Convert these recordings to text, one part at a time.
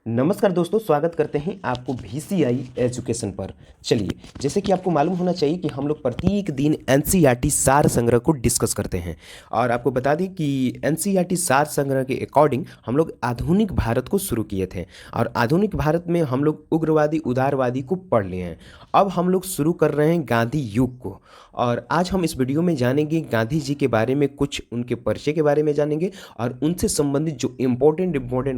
नमस्कार दोस्तों, स्वागत करते हैं आपको VCI एजुकेशन पर। चलिए, जैसे कि आपको मालूम होना चाहिए कि हम लोग प्रत्येक दिन NCERT सार संग्रह को डिस्कस करते हैं। और आपको बता दें कि NCERT सार संग्रह के अकॉर्डिंग हम लोग आधुनिक भारत को शुरू किए थे और आधुनिक भारत में हम लोग उग्रवादी उदारवादी को पढ़ लिए हैं। अब हम लोग शुरू कर रहे हैं गांधी युग को। और आज हम इस वीडियो में जानेंगे गांधी जी के बारे में, कुछ उनके परिचय के बारे में जानेंगे और उनसे संबंधित जो इम्पोर्टेंट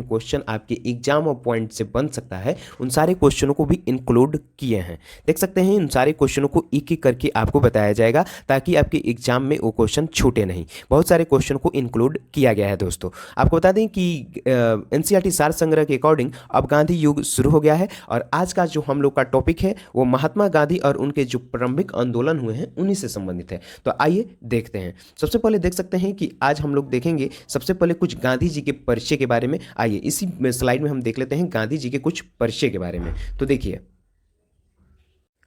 क्वेश्चन आपके एग्जाम और पॉइंट से बन सकता है उन सारे क्वेश्चनों को भी इंक्लूड किए हैं। देख सकते हैं उन सारे क्वेश्चनों को एक एक करके आपको बताया जाएगा ताकि आपके एग्जाम में वो क्वेश्चन छूटे नहीं। बहुत सारे क्वेश्चन को इंक्लूड किया गया है दोस्तों। आपको बता दें कि NCERT सार संग्रह के अकॉर्डिंग अब गांधी युग शुरू हो गया है और आज का जो हम लोग का टॉपिक है वो महात्मा गांधी और उनके जो प्रारंभिक आंदोलन हुए हैं उन्हीं से संबंधित है। तो आइए देखते हैं। सबसे पहले देख सकते हैं कि आज हम लोग देखेंगे सबसे पहले कुछ गांधी जी के परिचय के बारे में। आइए इसी स्लाइड में हम देख लेते हैं गांधी जी के कुछ परिचय के बारे में। तो देखिए,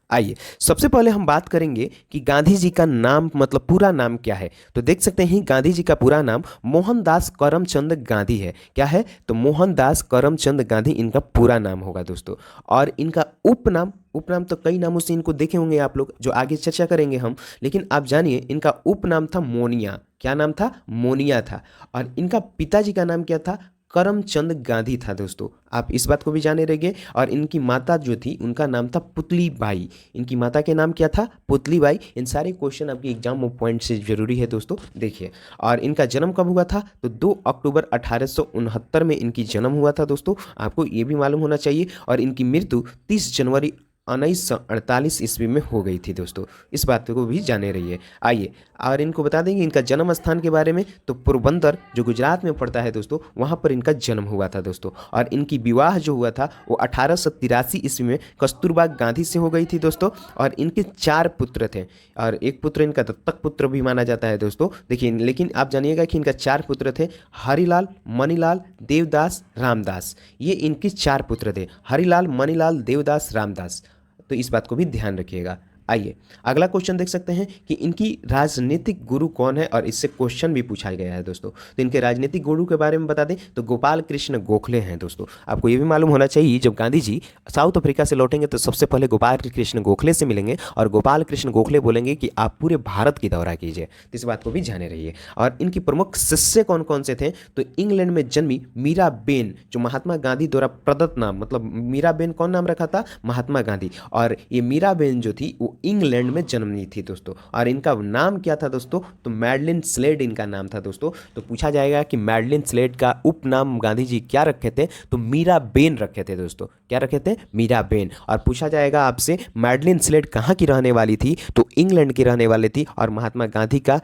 आइए सबसे पहले हम बात करेंगे कि गांधी जी का नाम मतलब पूरा नाम क्या है। तो देख सकते हैं गांधी जी का पूरा नाम मोहनदास करमचंद गांधी है। क्या है? तो मोहनदास करमचंद गांधी इनका पूरा नाम होगा दोस्तों। और इनका उपनाम उपनाम तो कई नामों से इनको देखे होंगे आप लोग, जो आगे चर्चा करेंगे हम। लेकिन आप जानिए इनका उपनाम था मोनिया। क्या नाम था? मोनिया था। और इनका पिताजी का नाम क्या था? करमचंद गांधी था दोस्तों। आप इस बात को भी जाने रहेंगे। और इनकी माता जो थी उनका नाम था पुतली बाई। इनकी माता के नाम क्या था? पुतली बाई। इन सारे क्वेश्चन आपके एग्जाम में पॉइंट से जरूरी है दोस्तों, देखिए। और इनका जन्म कब हुआ था? तो 2 अक्टूबर 1869 में इनकी जन्म हुआ था दोस्तों, आपको ये भी मालूम होना चाहिए। और इनकी मृत्यु 30 जनवरी 1948 ईस्वी में हो गई थी दोस्तों, इस बात को भी जाने रहिए। आइए और इनको बता देंगे इनका जन्म स्थान के बारे में। तो पोरबंदर जो गुजरात में पड़ता है दोस्तों, वहाँ पर इनका जन्म हुआ था दोस्तों। और इनकी विवाह जो हुआ था वो 1883 ईस्वी में कस्तूरबा गांधी से हो गई थी दोस्तों। और इनके 4 पुत्र थे और एक पुत्र इनका दत्तक पुत्र भी माना जाता है दोस्तों, देखिए। लेकिन आप जानिएगा कि इनका 4 पुत्र थे, हरिलाल, मणिलाल, देवदास, रामदास। ये इनके 4 पुत्र थे, हरिलाल, मणिलाल, देवदास, रामदास। तो इस बात को भी ध्यान रखिएगा। आइए अगला क्वेश्चन देख सकते हैं कि इनकी राजनीतिक गुरु कौन है और इससे क्वेश्चन भी पूछा गया है दोस्तों। तो इनके राजनीतिक गुरु के बारे में बता दें तो गोपाल कृष्ण गोखले हैं दोस्तों। आपको ये भी मालूम होना चाहिए जब गांधी जी साउथ अफ्रीका से लौटेंगे तो सबसे पहले गोपाल कृष्ण गोखले से मिलेंगे और गोपाल कृष्ण गोखले बोलेंगे कि आप पूरे भारत की दौरा कीजिए। तो इस बात को भी जाने रहिए। और इनकी प्रमुख शिष्य कौन कौन से थे? तो इंग्लैंड में जन्मी मीराबेन, जो महात्मा गांधी द्वारा प्रदत्त नाम, मतलब मीराबेन कौन नाम रखा था? महात्मा गांधी। और ये मीराबेन जो थी वो इंग्लैंड में जन्म ली थी दोस्तों। और इनका नाम क्या था दोस्तों? तो मैडलिन स्लेड इनका नाम था दोस्तों। तो पूछा जाएगा कि मैडलिन स्लेड का उपनाम गांधी जी क्या रखे थे? तो मीराबेन रखे थे दोस्तों। क्या रखे थे? मीराबेन। और पूछा जाएगा आपसे मैडलिन स्लेड कहाँ की रहने वाली थी? तो इंग्लैंड की रहने वाली थी और महात्मा गांधी का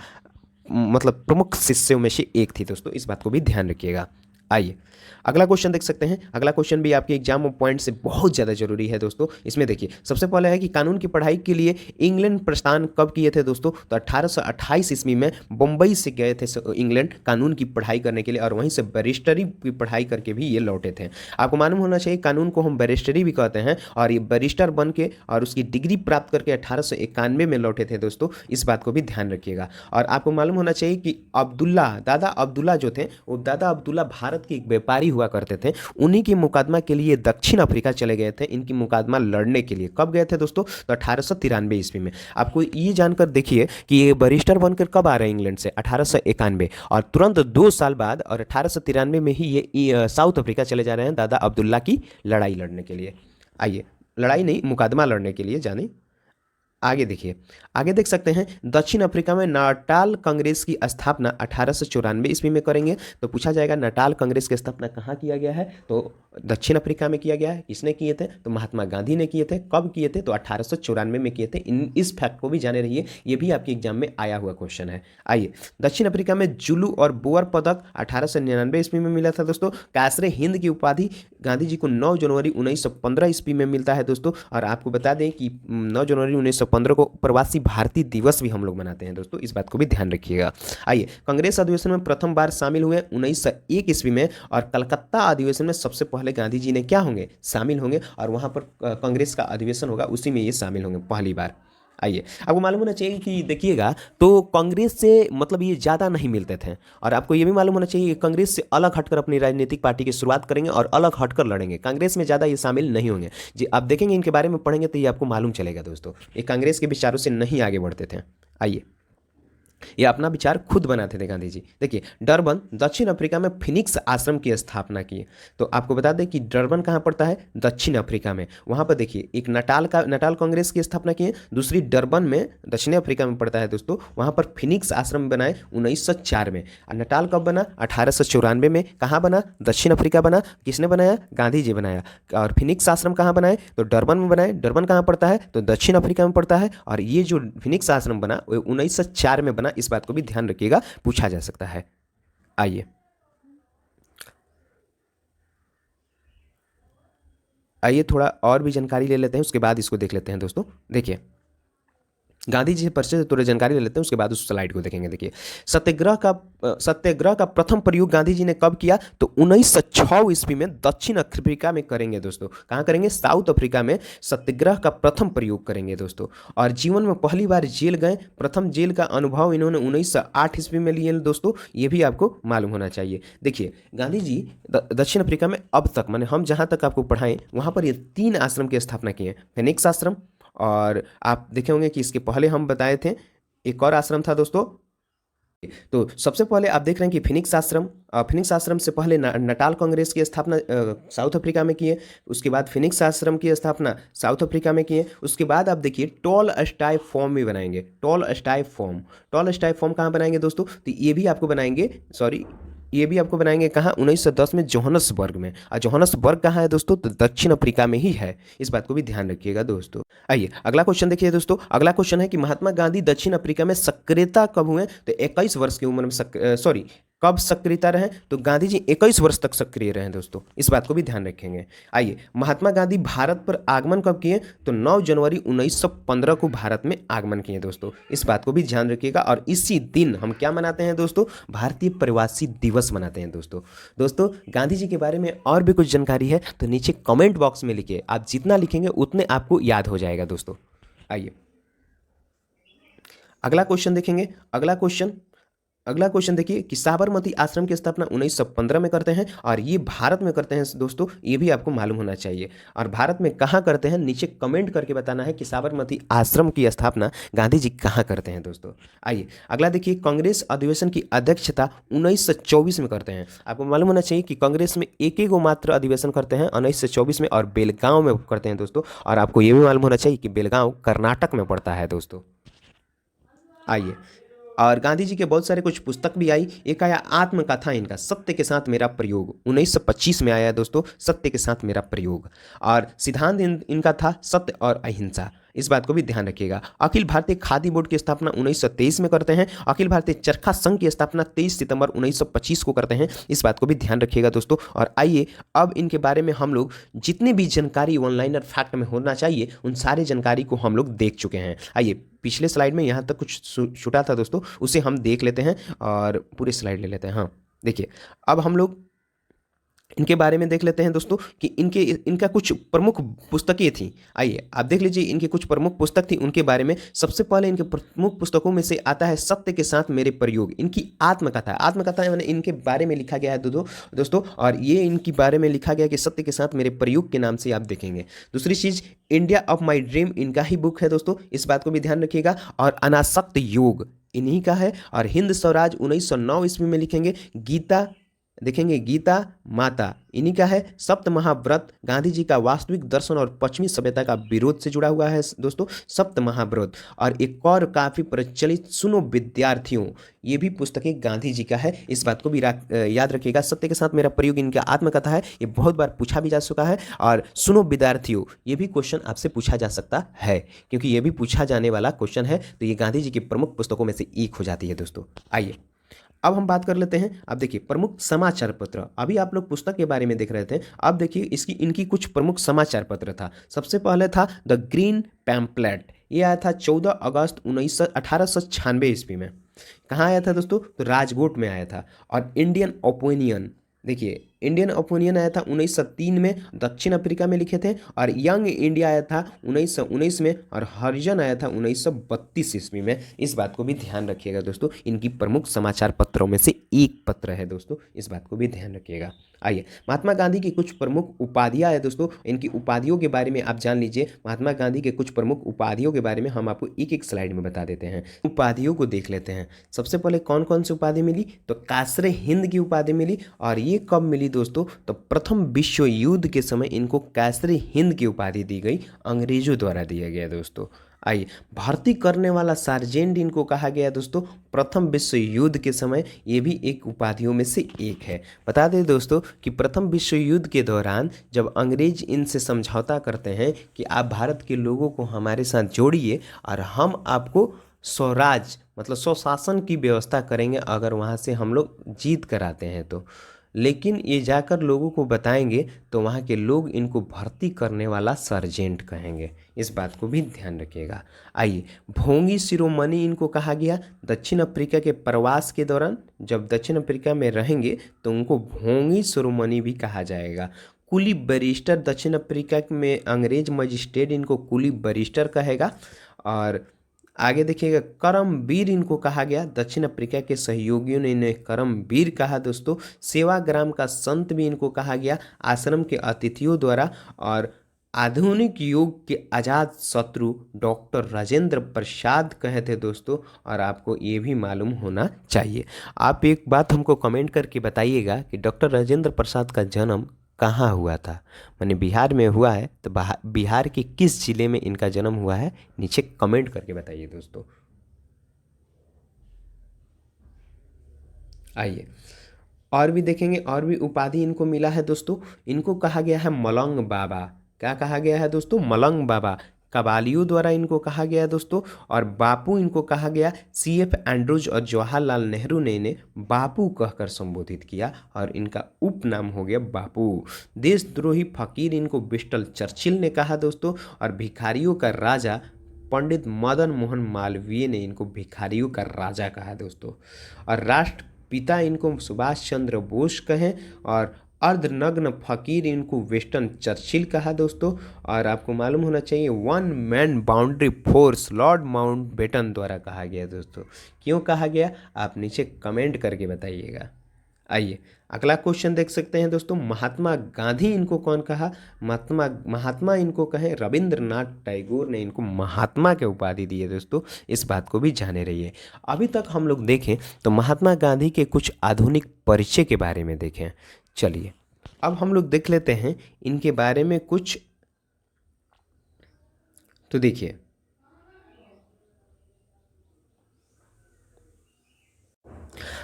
मतलब प्रमुख शिष्यों में से एक थी दोस्तों, इस बात को भी ध्यान रखिएगा। आइए अगला क्वेश्चन देख सकते हैं। अगला क्वेश्चन भी आपके एग्जाम पॉइंट से बहुत ज़्यादा जरूरी है दोस्तों। इसमें देखिए सबसे पहले है कि कानून की पढ़ाई के लिए इंग्लैंड प्रस्थान कब किए थे दोस्तों? तो 1828 ईस्वी में बम्बई से गए थे इंग्लैंड कानून की पढ़ाई करने के लिए और वहीं से बैरिस्टरी की पढ़ाई करके भी ये लौटे थे। आपको मालूम होना चाहिए कानून को हम बैरिस्टरी भी कहते हैं। और ये बैरिस्टर बन के और उसकी डिग्री प्राप्त करके 1891 में लौटे थे दोस्तों, इस बात को भी ध्यान रखिएगा। और आपको मालूम होना चाहिए कि दादा अब्दुल्ला जो थे वो दादा अब्दुल्ला भारत के एक व्यापारी हुआ करते थे। उन्हीं की मुकदमा के लिए दक्षिण अफ्रीका चले गए थे, इनकी मुकदमा लड़ने के लिए। कब गए थे दोस्तों? तो 1893 ईस्वी में। आपको ये जानकर देखिए कि ये बैरिस्टर बनकर कब आ रहे हैं इंग्लैंड से? 1891। और तुरंत 2 साल बाद और 1893 में ही ये साउथ अफ्रीका चले जा रहे हैं दादा अब्दुल्ला की लड़ाई लड़ने के लिए। आइए, लड़ाई नहीं, मुकदमा लड़ने के लिए जाने। आगे देखिए, आगे देख सकते हैं दक्षिण अफ्रीका में नाटाल कांग्रेस की स्थापना 1894 ईस्वी में करेंगे। तो पूछा जाएगा नाटाल कांग्रेस की स्थापना कहाँ किया गया है? तो दक्षिण अफ्रीका में किया गया है। किसने किए थे? तो महात्मा गांधी ने किए थे। कब किए थे? तो 1894 में किए थे। इस फैक्ट को भी जाने रहिए, ये भी आपके एग्जाम में आया हुआ क्वेश्चन है। आइए, दक्षिण अफ्रीका में जुलू और बोअर पदक 1899 ईस्वी में मिला था दोस्तों। कासरे हिंद की उपाधि गांधी जी को 9 जनवरी 1915 ईस्वी में मिलता है दोस्तों। और आपको बता दें कि 9 जनवरी 1915 को प्रवासी भारतीय दिवस भी हम लोग मनाते हैं दोस्तों, इस बात को भी ध्यान रखिएगा। आइए, कांग्रेस अधिवेशन में प्रथम बार शामिल हुए 1901 ईस्वी में। और कलकत्ता अधिवेशन में सबसे पहले गांधी जी ने क्या होंगे? शामिल होंगे। और वहां पर कांग्रेस का अधिवेशन होगा, उसी में ये शामिल होंगे पहली बार। आइए, आपको मालूम होना चाहिए कि देखिएगा तो कांग्रेस से मतलब ये ज़्यादा नहीं मिलते थे, और आपको ये भी मालूम होना चाहिए कि कांग्रेस से अलग हटकर अपनी राजनीतिक पार्टी की शुरुआत करेंगे और अलग हटकर लड़ेंगे, कांग्रेस में ज़्यादा ये शामिल नहीं होंगे। जी आप देखेंगे, इनके बारे में पढ़ेंगे तो ये आपको मालूम चलेगा दोस्तों, ये कांग्रेस के विचारों से नहीं आगे बढ़ते थे। आइए, ये अपना विचार खुद बनाते थे गांधी जी। देखिए, डरबन दक्षिण अफ्रीका में फिनिक्स आश्रम की स्थापना की। तो आपको बता दें कि डरबन कहाँ पड़ता है, दक्षिण अफ्रीका में। वहाँ पर देखिए एक नटाल कांग्रेस की स्थापना की है, दूसरी डरबन में दक्षिण अफ्रीका में पड़ता है दोस्तों। वहाँ पर फिनिक्स आश्रम बनाए 1904 में। और नटाल कब बना, 1894 में। कहाँ बना, दक्षिण अफ्रीका बना। किसने बनाया, गांधी जी बनाया। और फिनिक्स आश्रम कहाँ बनाए, तो डरबन में बनाए। डरबन कहाँ पड़ता है, तो दक्षिण अफ्रीका में पड़ता है। और ये जो फिनिक्स आश्रम बना वो 1904 में बना, इस बात को भी ध्यान रखिएगा, पूछा जा सकता है। आइए आइए थोड़ा और भी जानकारी ले लेते हैं, उसके बाद इसको देख लेते हैं दोस्तों। देखिए, गांधी जी से परिचय से थोड़ी जानकारी ले लेते हैं, उसके बाद उस स्लाइड को देखेंगे। देखिए, सत्याग्रह का प्रथम प्रयोग गांधी जी ने कब किया, तो 1906 ईस्वी में दक्षिण अफ्रीका में करेंगे दोस्तों। कहाँ करेंगे, साउथ अफ्रीका में सत्याग्रह का प्रथम प्रयोग करेंगे दोस्तों। और जीवन में पहली बार जेल गए, प्रथम जेल का अनुभव इन्होंने 1908 ईस्वी में लिए दोस्तों, ये भी आपको मालूम होना चाहिए। देखिए, गांधी जी दक्षिण अफ्रीका में अब तक माने हम जहाँ तक आपको पढ़ाएं वहाँ पर ये 3 आश्रम की स्थापना की है। फिनिक्स आश्रम, और आप देखे होंगे कि इसके पहले हम बताए थे एक और आश्रम था दोस्तों। तो सबसे पहले आप देख रहे हैं कि फिनिक्स आश्रम से पहले नटाल कांग्रेस की स्थापना साउथ अफ्रीका में किए। उसके बाद फिनिक्स आश्रम की स्थापना साउथ अफ्रीका में किए। उसके बाद आप देखिए टॉल स्टाई फॉर्म भी बनाएंगे। टॉल स्टाई फॉर्म कहाँ बनाएंगे दोस्तों, तो ये भी आपको बनाएंगे, ये भी आपको बनाएंगे कहाँ, 1910 में जोहानसबर्ग में। और जोहानसबर्ग कहाँ है दोस्तों, तो दक्षिण अफ्रीका में ही है, इस बात को भी ध्यान रखिएगा दोस्तों। आइए अगला क्वेश्चन देखिए दोस्तों। अगला क्वेश्चन है कि महात्मा गांधी दक्षिण अफ्रीका में सक्रियता कब हुए, तो 21 वर्ष की उम्र में कब सक्रियता रहे, तो गांधी जी 21 वर्ष तक सक्रिय रहे दोस्तों, इस बात को भी ध्यान रखेंगे। आइए, महात्मा गांधी भारत पर आगमन कब किए, तो 9 जनवरी 1915 को भारत में आगमन किए दोस्तों, इस बात को भी ध्यान रखिएगा। और इसी दिन हम क्या मनाते हैं दोस्तों, भारतीय प्रवासी दिवस मनाते हैं दोस्तों। गांधी जी के बारे में और भी कुछ जानकारी है तो नीचे कमेंट बॉक्स में लिखिए, आप जितना लिखेंगे उतने आपको याद हो जाएगा दोस्तों। आइए अगला क्वेश्चन देखेंगे। अगला क्वेश्चन देखिए कि साबरमती आश्रम की स्थापना 1915 में करते हैं, और ये भारत में करते हैं दोस्तों, ये भी आपको मालूम होना चाहिए। और भारत में कहाँ करते हैं, नीचे कमेंट करके बताना है कि साबरमती आश्रम की स्थापना गांधी जी कहाँ करते हैं दोस्तों। आइए अगला देखिए, कांग्रेस अधिवेशन की अध्यक्षता 1924 में करते हैं। आपको मालूम होना चाहिए कि कांग्रेस में एक ही मात्र अधिवेशन करते हैं 1924 में, और बेलगांव में करते हैं दोस्तों। और आपको ये भी मालूम होना चाहिए कि बेलगांव कर्नाटक में पड़ता है दोस्तों। आइए, और गांधी जी के बहुत सारे कुछ पुस्तक भी आई। एक आया आत्मकथा इनका, सत्य के साथ मेरा प्रयोग, 1925 में आया दोस्तों, सत्य के साथ मेरा प्रयोग। और सिद्धांत इनका था सत्य और अहिंसा, इस बात को भी ध्यान रखिएगा। अखिल भारतीय खादी बोर्ड की स्थापना 1923 में करते हैं। अखिल भारतीय चरखा संघ की स्थापना 23 सितंबर 1925 को करते हैं, इस बात को भी ध्यान रखिएगा दोस्तों। और आइए अब इनके बारे में हम लोग जितने भी जानकारी ऑनलाइन और फैक्ट में होना चाहिए उन सारे जानकारी को हम लोग देख चुके हैं। आइए पिछले स्लाइड में यहाँ तक कुछ छूटा था दोस्तों, उसे हम देख लेते हैं और पूरे स्लाइड ले लेते हैं। हाँ देखिए, अब हम लोग इनके बारे में देख लेते हैं दोस्तों कि इनका कुछ प्रमुख पुस्तकें थी। आइए आप देख लीजिए, इनकी कुछ प्रमुख पुस्तक थी उनके बारे में। सबसे पहले इनके प्रमुख पुस्तकों में से आता है सत्य के साथ मेरे प्रयोग, इनकी आत्मकथा मैंने इनके बारे में लिखा गया है दोस्तों। और ये इनके बारे में लिखा गया कि सत्य के साथ मेरे प्रयोग के नाम से आप देखेंगे। दूसरी चीज़, इंडिया ऑफ माई ड्रीम इनका ही बुक है दोस्तों, इस बात को भी ध्यान रखिएगा। और अनासक्त योग इन्हीं का है। और हिंद स्वराज 1909 ईस्वी में लिखेंगे। गीता देखेंगे, गीता माता इन्हीं का है। सप्त महाव्रत गांधी जी का वास्तविक दर्शन और पश्चिमी सभ्यता का विरोध से जुड़ा हुआ है दोस्तों, सप्त महाव्रत। और एक और काफ़ी प्रचलित सुनो विद्यार्थियों, ये भी पुस्तकें गांधी जी का है, इस बात को भी याद रखिएगा। सत्य के साथ मेरा प्रयोग इनका आत्मकथा है, ये बहुत बार पूछा भी जा चुका है। और सुनो विद्यार्थियों, ये भी क्वेश्चन आपसे पूछा जा सकता है, क्योंकि ये भी पूछा जाने वाला क्वेश्चन है, तो ये गांधी जी की प्रमुख पुस्तकों में से एक हो जाती है दोस्तों। आइए अब हम बात कर लेते हैं। अब देखिए प्रमुख समाचार पत्र, अभी आप लोग पुस्तक के बारे में देख रहे थे, अब देखिए इनकी कुछ प्रमुख समाचार पत्र था। सबसे पहले था द ग्रीन पैम्पलेट, ये आया था 14 अगस्त 1896 ईस्वी में। कहाँ आया था दोस्तों, तो राजकोट में आया था। और इंडियन ओपिनियन, देखिए इंडियन ओपिनियन आया था 1903 में, दक्षिण अफ्रीका में लिखे थे। और यंग इंडिया आया था 1919 में, और हरिजन आया था 1932 ईस्वी में। इस बात को भी ध्यान रखिएगा दोस्तों, इनकी प्रमुख समाचार पत्रों में से एक पत्र है दोस्तों, इस बात को भी ध्यान रखिएगा। आइए, महात्मा गांधी की कुछ प्रमुख उपाधियां है दोस्तों, इनकी उपाधियों के बारे में आप जान लीजिए। महात्मा गांधी के कुछ प्रमुख उपाधियों के बारे में हम आपको एक एक स्लाइड में बता देते हैं। उपाधियों को देख लेते हैं। सबसे पहले कौन कौन सी उपाधि मिली, तो कासरे हिंद की उपाधि मिली। और ये कब मिली दोस्तों, तो प्रथम विश्व युद्ध के समय इनको कासरे हिंद की उपाधि दी गई, अंग्रेजों द्वारा दिया गया दोस्तों। आइए, भर्ती करने वाला सार्जेंट इनको कहा गया दोस्तों, प्रथम विश्व युद्ध के समय। ये भी एक उपाधियों में से एक है। बता दें दोस्तों कि प्रथम विश्व युद्ध के दौरान जब अंग्रेज इनसे समझौता करते हैं कि आप भारत के लोगों को हमारे साथ जोड़िए और हम आपको स्वराज मतलब स्वशासन की व्यवस्था करेंगे अगर वहाँ से हम लोग जीत कर आते हैं तो। लेकिन ये जाकर लोगों को बताएंगे तो वहाँ के लोग इनको भर्ती करने वाला सर्जेंट कहेंगे, इस बात को भी ध्यान रखिएगा। आइए, भोंगी शिरोमणि इनको कहा गया दक्षिण अफ्रीका के प्रवास के दौरान। जब दक्षिण अफ्रीका में रहेंगे तो उनको भोंगी शिरोमणि भी कहा जाएगा। कुली बैरिस्टर, दक्षिण अफ्रीका में अंग्रेज मजिस्ट्रेट इनको कुली बैरिस्टर कहेगा। और आगे देखिएगा, करमवीर इनको कहा गया, दक्षिण अफ्रीका के सहयोगियों ने इन्हें करमवीर कहा दोस्तों। सेवाग्राम का संत भी इनको कहा गया आश्रम के अतिथियों द्वारा। और आधुनिक युग के आज़ाद शत्रु डॉक्टर राजेंद्र प्रसाद कहे थे दोस्तों, और आपको ये भी मालूम होना चाहिए। आप एक बात हमको कमेंट करके बताइएगा कि डॉक्टर राजेंद्र प्रसाद का जन्म कहाँ हुआ था, माने बिहार में हुआ है तो बिहार के किस जिले में इनका जन्म हुआ है, नीचे कमेंट करके बताइए दोस्तों। आइए, और भी देखेंगे, और भी उपाधि इनको मिला है दोस्तों। इनको कहा गया है मलंग बाबा। क्या कहा गया है दोस्तों, मलंग बाबा। कबालियों द्वारा इनको कहा गया दोस्तों। और बापू इनको कहा गया। CF एंड्रूज और जवाहरलाल नेहरू ने इन्हें बापू कहकर संबोधित किया और इनका उपनाम हो गया बापू। देशद्रोही फकीर इनको विंस्टन चर्चिल ने कहा दोस्तों। और भिखारियों का राजा पंडित मदन मोहन मालवीय ने इनको भिखारियों का राजा कहा दोस्तों। और राष्ट्रपिता इनको सुभाष चंद्र बोस कहें। और अर्धनग्न फकीर इनको विंस्टन चर्चिल कहा दोस्तों। और आपको मालूम होना चाहिए one man boundary force Lord Mountbatten द्वारा कहा गया दोस्तों। क्यों कहा गया, आप नीचे कमेंट करके बताइएगा। आइए, अगला क्वेश्चन देख सकते हैं दोस्तों। महात्मा गांधी इनको कौन कहा, महात्मा इनको कहें रविंद्रनाथ टैगोर ने इनको महात्मा के उपाधि दी है दोस्तों, इस बात को भी जाने रहिए। अभी तक हम लोग देखें तो महात्मा गांधी के कुछ आधुनिक परिचय के बारे में देखें। चलिए, अब हम लोग देख लेते हैं इनके बारे में कुछ। तो देखिए,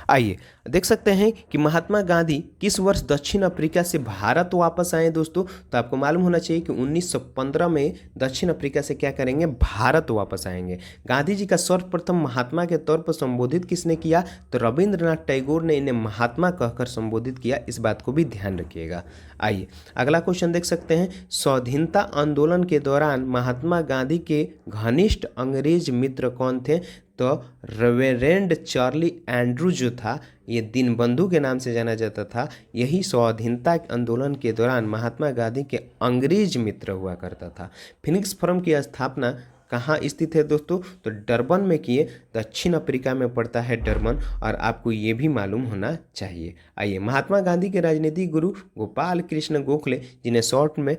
आइए देख सकते हैं कि महात्मा गांधी किस वर्ष दक्षिण अफ्रीका से भारत वापस आए दोस्तों। तो आपको मालूम होना चाहिए कि 1915 में दक्षिण अफ्रीका से क्या करेंगे, भारत वापस आएंगे। गांधी जी का सर्वप्रथम महात्मा के तौर पर संबोधित किसने किया, तो रविंद्रनाथ टैगोर ने इन्हें महात्मा कहकर संबोधित किया, इस बात को भी ध्यान रखिएगा। आइए, अगला क्वेश्चन देख सकते हैं। स्वाधीनता आंदोलन के दौरान महात्मा गांधी के घनिष्ठ अंग्रेज मित्र कौन थे, तो रेवरेंड चार्ली एंड्रू जो था, ये दीनबंधु के नाम से जाना जाता था। यही स्वाधीनता आंदोलन के दौरान महात्मा गांधी के अंग्रेज मित्र हुआ करता था। फिनिक्स फोरम की स्थापना कहाँ स्थित है दोस्तों, तो डरबन में किए, दक्षिण अफ्रीका में पड़ता है डरबन, और आपको ये भी मालूम होना चाहिए। आइए, महात्मा गांधी के राजनीतिक गुरु गोपाल कृष्ण गोखले, जिन्हें शॉर्ट में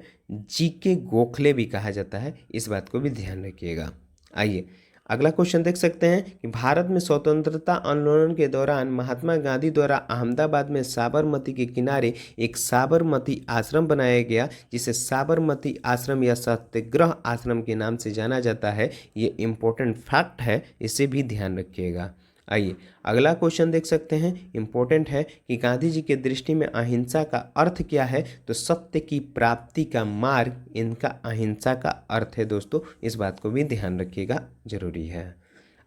GK गोखले भी कहा जाता है, इस बात को भी ध्यान रखिएगा। आइए, अगला क्वेश्चन देख सकते हैं कि भारत में स्वतंत्रता आंदोलन के दौरान महात्मा गांधी द्वारा अहमदाबाद में साबरमती के किनारे एक साबरमती आश्रम बनाया गया, जिसे साबरमती आश्रम या सत्याग्रह आश्रम के नाम से जाना जाता है। ये इम्पोर्टेंट फैक्ट है, इसे भी ध्यान रखिएगा। आइए, अगला क्वेश्चन देख सकते हैं, इम्पोर्टेंट है कि गांधी जी के दृष्टि में अहिंसा का अर्थ क्या है, तो सत्य की प्राप्ति का मार्ग इनका अहिंसा का अर्थ है दोस्तों, इस बात को भी ध्यान रखिएगा, जरूरी है।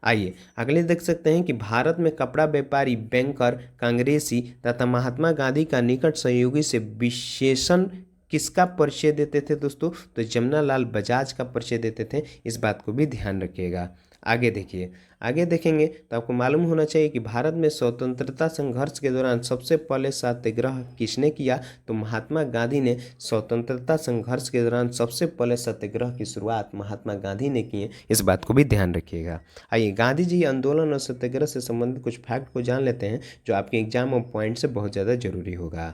आइए, अगले देख सकते हैं कि भारत में कपड़ा व्यापारी, बैंकर, कांग्रेसी तथा महात्मा गांधी का निकट सहयोगी से विशेषण किसका परिचय देते थे दोस्तों, तो जमनालाल बजाज का परिचय देते थे, इस बात को भी ध्यान रखिएगा। आगे देखिए, आगे देखेंगे तो आपको मालूम होना चाहिए कि भारत में स्वतंत्रता संघर्ष के दौरान सबसे पहले सत्याग्रह किसने किया। तो महात्मा गांधी ने स्वतंत्रता संघर्ष के दौरान सबसे पहले सत्याग्रह की शुरुआत महात्मा गांधी ने की है, इस बात को भी ध्यान रखिएगा। आइए गांधी जी आंदोलन और सत्याग्रह से संबंधित कुछ फैक्ट को जान लेते हैं जो आपके एग्जाम और पॉइंट से बहुत ज़्यादा जरूरी होगा।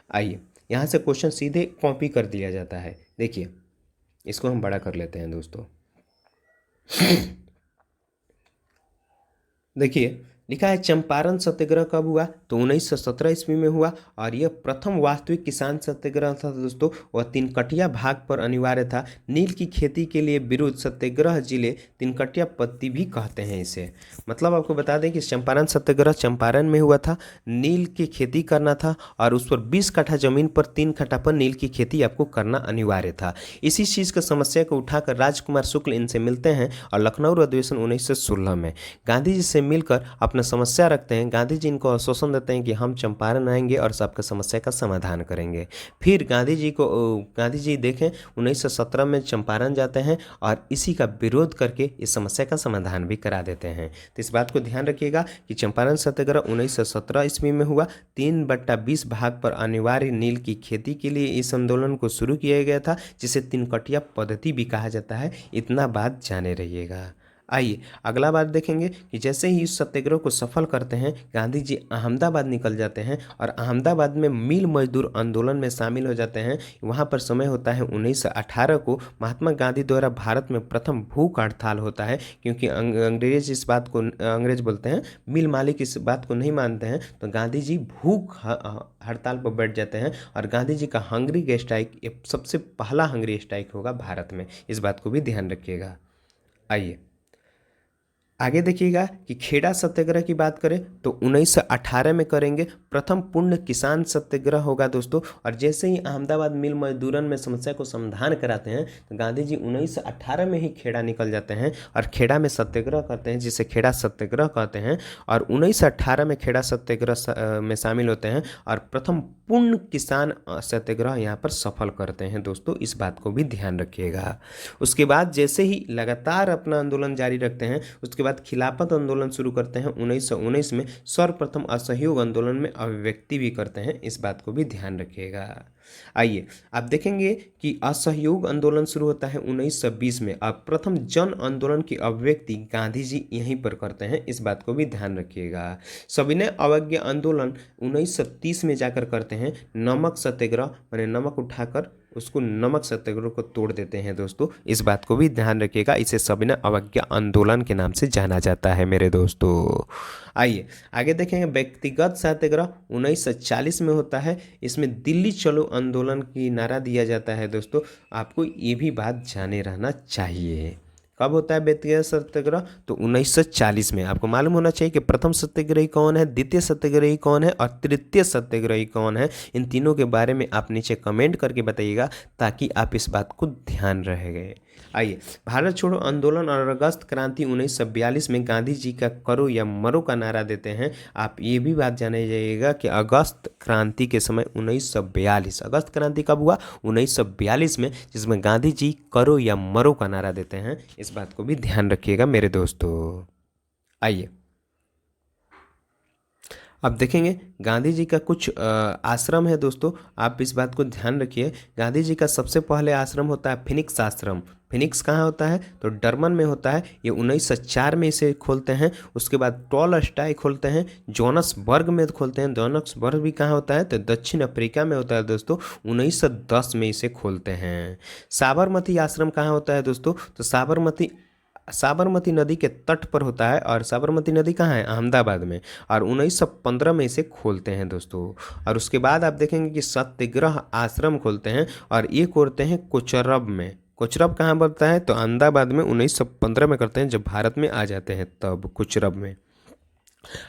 आइए यहाँ से क्वेश्चन सीधे कॉपी कर दिया जाता है। देखिए इसको हम बड़ा कर लेते हैं दोस्तों। देखिए लिखा है चंपारण सत्याग्रह कब हुआ। तो 1917 ईस्वी में हुआ और यह प्रथम वास्तविक किसान सत्याग्रह था दोस्तों। वह तिनकटिया भाग पर अनिवार्य था। नील की खेती के लिए विरुद्ध सत्याग्रह जिले तिनकटिया पत्ती भी कहते हैं इसे। मतलब आपको बता दें कि चंपारण सत्याग्रह चंपारण में हुआ था। नील की खेती करना था और उस पर 20 कट्ठा जमीन पर 3 कट्ठा पर नील की खेती आपको करना अनिवार्य था। इसी चीज़ की समस्या को उठाकर राजकुमार शुक्ल इनसे मिलते हैं और लखनऊ अधिवेशन 1916 में गांधी जी से मिलकर अपना समस्या रखते हैं। गांधी जी इनको आश्वासन देते हैं कि हम चंपारण आएंगे और सबका समस्या का समाधान करेंगे। फिर गांधी जी देखें 1917 में चंपारण जाते हैं और इसी का विरोध करके इस समस्या का समाधान भी करा देते हैं। तो इस बात को ध्यान रखिएगा कि चंपारण सत्याग्रह 1917 ईस्वी में हुआ। 3/20 भाग पर अनिवार्य नील की खेती के लिए इस आंदोलन को शुरू किया गया था, जिसे तिनकटिया पद्धति भी कहा जाता है। इतना बात जाने रहिएगा। आइए अगला बात देखेंगे कि जैसे ही इस सत्याग्रह को सफल करते हैं गांधी जी अहमदाबाद निकल जाते हैं और अहमदाबाद में मिल मजदूर आंदोलन में शामिल हो जाते हैं। वहाँ पर समय होता है 1918 को। महात्मा गांधी द्वारा भारत में प्रथम भूख हड़ताल होता है, क्योंकि अंग्रेज बोलते हैं मिल मालिक इस बात को नहीं मानते हैं, तो गांधी जी भूख हड़ताल पर बैठ जाते हैं और गांधी जी का हंगरी स्ट्राइक ये सबसे पहला हंगरी स्ट्राइक होगा भारत में। इस बात को भी ध्यान रखिएगा। आइए आगे देखिएगा कि खेड़ा सत्याग्रह की बात करें तो 1918 में करेंगे। प्रथम पूर्ण किसान सत्याग्रह होगा दोस्तों। और जैसे ही अहमदाबाद मिल मजदूरन में समस्या को समाधान कराते हैं तो गांधी जी 1918 में ही खेड़ा निकल जाते हैं और खेड़ा में सत्याग्रह करते हैं, जिसे खेड़ा सत्याग्रह कहते हैं। और 1918 में खेड़ा सत्याग्रह में शामिल होते हैं और प्रथम पूर्ण किसान सत्याग्रह यहाँ पर सफल करते हैं दोस्तों। इस बात को भी ध्यान रखिएगा। उसके बाद जैसे ही लगातार अपना आंदोलन जारी रखते हैं, उसके बाद खिलाफत आंदोलन शुरू करते हैं 1919 में। सर्वप्रथम असहयोग आंदोलन में अभिव्यक्ति भी करते हैं, इस बात को भी ध्यान रखिएगा। आइए आप देखेंगे कि असहयोग आंदोलन शुरू होता है 1920 में। अब प्रथम जन आंदोलन की अभिव्यक्ति गांधी जी यहीं पर करते हैं, इस बात को भी ध्यान रखिएगा। सविनय अवज्ञा आंदोलन 1930 में जाकर करते हैं। नमक सत्याग्रह माने नमक उठाकर उसको नमक सत्याग्रह को तोड़ देते हैं दोस्तों। इस बात को भी ध्यान रखिएगा। इसे सविनय अवज्ञा आंदोलन के नाम से जाना जाता है मेरे दोस्तों। आइए आगे देखेंगे व्यक्तिगत सत्याग्रह 1940 में होता है। इसमें दिल्ली चलो आंदोलन की नारा दिया जाता है दोस्तों। आपको ये भी बात जाने रहना चाहिए। कब होता है व्यक्तिगत सत्याग्रह? तो 1940 में। आपको मालूम होना चाहिए कि प्रथम सत्याग्रही कौन है, द्वितीय सत्याग्रही कौन है और तृतीय सत्याग्रही कौन है। इन तीनों के बारे में आप नीचे कमेंट करके बताइएगा ताकि आप इस बात को ध्यान रहेंगे। आइए भारत छोड़ो आंदोलन और अगस्त क्रांति 1942 में गांधी जी का करो या मरो का नारा देते हैं। आप ये भी बात जाने जाइएगा कि अगस्त क्रांति के समय 1942, अगस्त क्रांति कब हुआ? 1942 में, जिसमें गांधी जी करो या मरो का नारा देते हैं। इस बात को भी ध्यान रखिएगा मेरे दोस्तों। आइए अब देखेंगे गांधी जी का कुछ आश्रम है दोस्तों। आप इस बात को ध्यान रखिए। गांधी जी का सबसे पहले आश्रम होता है फिनिक्स आश्रम। फिनिक्स कहाँ होता है? तो डरबन में होता है। ये 1904 में इसे खोलते हैं। उसके बाद टॉलस्टॉय खोलते हैं। जोहान्सबर्ग में खोलते हैं। जोहान्सबर्ग भी कहाँ होता है? तो दक्षिण अफ्रीका में होता है दोस्तों। 1910 में इसे खोलते हैं। साबरमती आश्रम कहाँ होता है दोस्तों? तो साबरमती नदी के तट पर होता है। और साबरमती नदी कहाँ है? अहमदाबाद में। और 1915 में इसे खोलते हैं दोस्तों। और उसके बाद आप देखेंगे कि सत्याग्रह आश्रम खोलते हैं और ये खोलते हैं कोचरब में। कोचरब कहाँ बनता है? तो अहमदाबाद में 1915 में करते हैं, जब भारत में आ जाते हैं तब कोचरब में।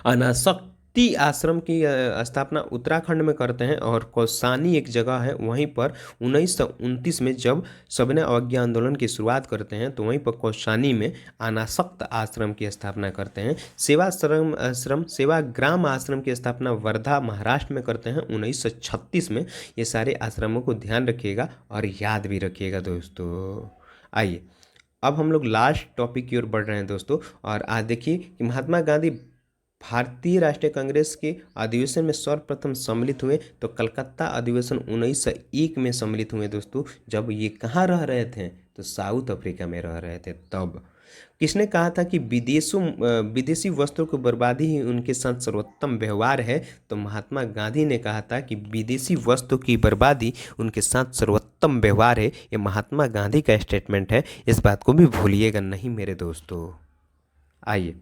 अनासक्ति आश्रम की स्थापना उत्तराखंड में करते हैं और कौसानी एक जगह है, वहीं पर 1929 में जब सविनय अवज्ञा आंदोलन की शुरुआत करते हैं तो वहीं पर कौसानी में अनासक्त आश्रम की स्थापना करते हैं। सेवाग्राम आश्रम की स्थापना वर्धा महाराष्ट्र में करते हैं 1936 में। ये सारे आश्रमों को ध्यान रखिएगा और याद भी रखिएगा दोस्तों। आइए अब हम लोग लास्ट टॉपिक की ओर बढ़ रहे हैं दोस्तों। और आज देखिए कि महात्मा गांधी भारतीय राष्ट्रीय कांग्रेस के अधिवेशन में सर्वप्रथम सम्मिलित हुए तो कलकत्ता अधिवेशन 1901 में सम्मिलित हुए दोस्तों। जब ये कहाँ रह रहे थे तो साउथ अफ्रीका में रह रहे थे। तब किसने कहा था कि विदेशी वस्त्रों की बर्बादी ही उनके साथ सर्वोत्तम व्यवहार है? तो महात्मा गांधी ने कहा था कि विदेशी वस्तु की बर्बादी उनके साथ सर्वोत्तम व्यवहार है। ये महात्मा गांधी का स्टेटमेंट है, इस बात को भी भूलिएगा नहीं मेरे दोस्तों। आइए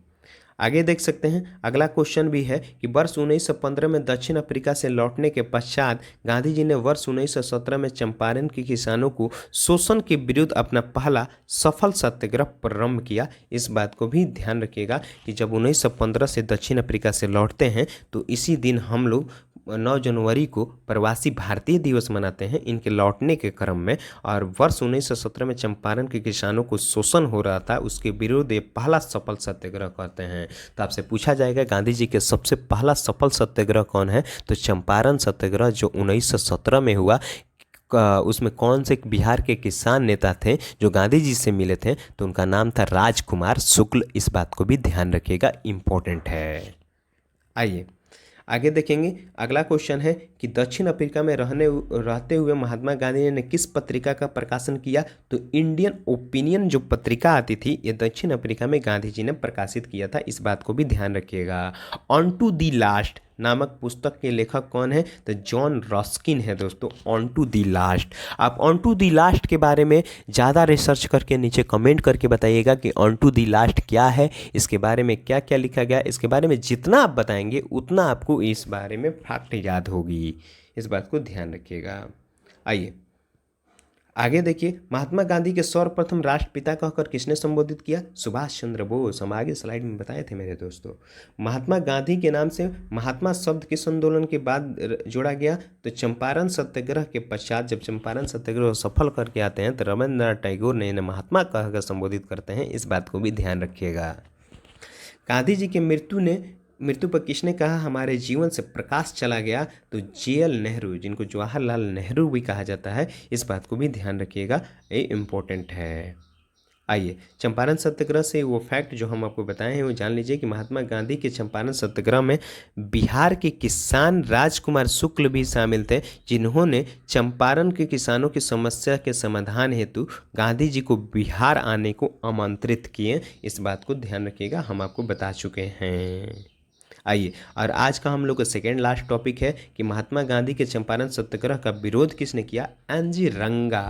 आगे देख सकते हैं। अगला क्वेश्चन भी है कि वर्ष 1915 में दक्षिण अफ्रीका से लौटने के पश्चात गांधी जी ने वर्ष 1917 में चंपारण के किसानों को शोषण के विरुद्ध अपना पहला सफल सत्याग्रह प्रारंभ किया। इस बात को भी ध्यान रखिएगा कि जब 1915 से दक्षिण अफ्रीका से लौटते हैं तो इसी दिन हम लोग 9 जनवरी को प्रवासी भारतीय दिवस मनाते हैं इनके लौटने के क्रम में। और वर्ष 1917 में चंपारण के किसानों को शोषण हो रहा था, उसके विरुद्ध ये पहला सफल सत्याग्रह करते हैं। तो आपसे पूछा जाएगा गांधी जी के सबसे पहला सफल सत्याग्रह कौन है? तो चंपारण सत्याग्रह जो 1917 में हुआ। उसमें कौन से बिहार के किसान नेता थे जो गांधी जी से मिले थे? तो उनका नाम था राजकुमार शुक्ल। इस बात को भी ध्यान रखिएगा, इम्पोर्टेंट है। आइए आगे देखेंगे। अगला क्वेश्चन है कि दक्षिण अफ्रीका में रहते हुए महात्मा गांधी ने किस पत्रिका का प्रकाशन किया? तो इंडियन ओपिनियन जो पत्रिका आती थी ये दक्षिण अफ्रीका में गांधी जी ने प्रकाशित किया था। इस बात को भी ध्यान रखिएगा। ऑन टू दी लास्ट नामक पुस्तक के लेखक कौन है? तो जॉन रस्किन है दोस्तों। Unto the last. आप ऑन टू दी लास्ट के बारे में ज़्यादा रिसर्च करके नीचे कमेंट करके बताइएगा कि ऑन टू दी लास्ट क्या है, इसके बारे में क्या क्या लिखा गया। इसके बारे में जितना आप बताएंगे उतना आपको इस बारे में फैक्ट याद होगी। इस बात को ध्यान रखिएगा। आइए आगे देखिए। महात्मा गांधी के सर्वप्रथम राष्ट्रपिता कहकर किसने संबोधित किया? सुभाष चंद्र बोस। हम आगे स्लाइड में बताए थे मेरे दोस्तों। महात्मा गांधी के नाम से महात्मा शब्द किस आंदोलन के बाद जोड़ा गया? तो चंपारण सत्याग्रह के पश्चात जब चंपारण सत्याग्रह सफल करके आते हैं तो रविंद्रनाथ टैगोर ने इन्हें महात्मा कहकर संबोधित करते हैं। इस बात को भी ध्यान रखिएगा। गांधी जी की मृत्यु पर किसने कहा हमारे जीवन से प्रकाश चला गया? तो जेएल नेहरू, जिनको जवाहरलाल नेहरू भी कहा जाता है। इस बात को भी ध्यान रखिएगा, ये इम्पोर्टेंट है। आइए चंपारण सत्याग्रह से वो फैक्ट जो हम आपको बताए हैं वो जान लीजिए कि महात्मा गांधी के चंपारण सत्याग्रह में बिहार के किसान राजकुमार शुक्ल भी शामिल थे, जिन्होंने चंपारण के किसानों की समस्या के समाधान हेतु गांधी जी को बिहार आने को आमंत्रित किए। इस बात को ध्यान रखिएगा, हम आपको बता चुके हैं। आइए और आज का हम लोग का सेकेंड लास्ट टॉपिक है कि महात्मा गांधी के चंपारण सत्याग्रह का विरोध किसने किया? एन जी रंगा।